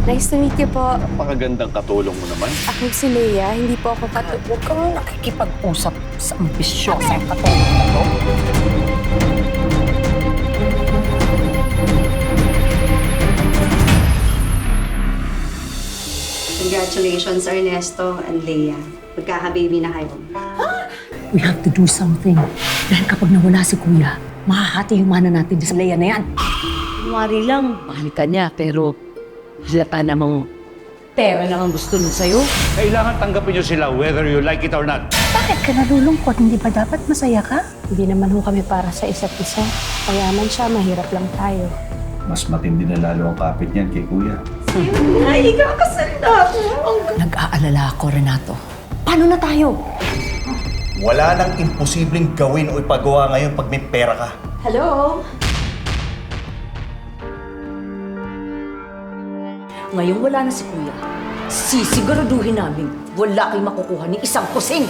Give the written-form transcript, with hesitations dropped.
Nice to meet you po. Napakagandang katulong mo naman. Ako si Leia, hindi po ako katulog. Huwag kang nakikipag-usap sa ambisyosang katulad na to. Congratulations, Ernesto and Leia. Magkaka-baby na kayo. We have to do something. Dahil kapag nawala si Kuya, mahahati yung mana natin sa Leia na yan. Mari lang, mahal ka niya, pero halata namang pera lang ang gusto nun sa'yo. Kailangan tanggapin niyo sila whether you like it or not. Bakit ka nalulungkot? Hindi ba dapat masaya ka? Hindi naman ho kami para sa isa't isa. Mayaman siya, mahirap lang tayo. Mas matindi na lalo ang kapit niyan kay Kuya. Nag-aalala ako, Renato. Paano na tayo? Wala nang imposibleng gawin o ipagawa ngayon pag may pera ka. Hello? Ngayong wala na si Kuya, sisiguraduhin namin wala kayong makukuha ni isang kusing.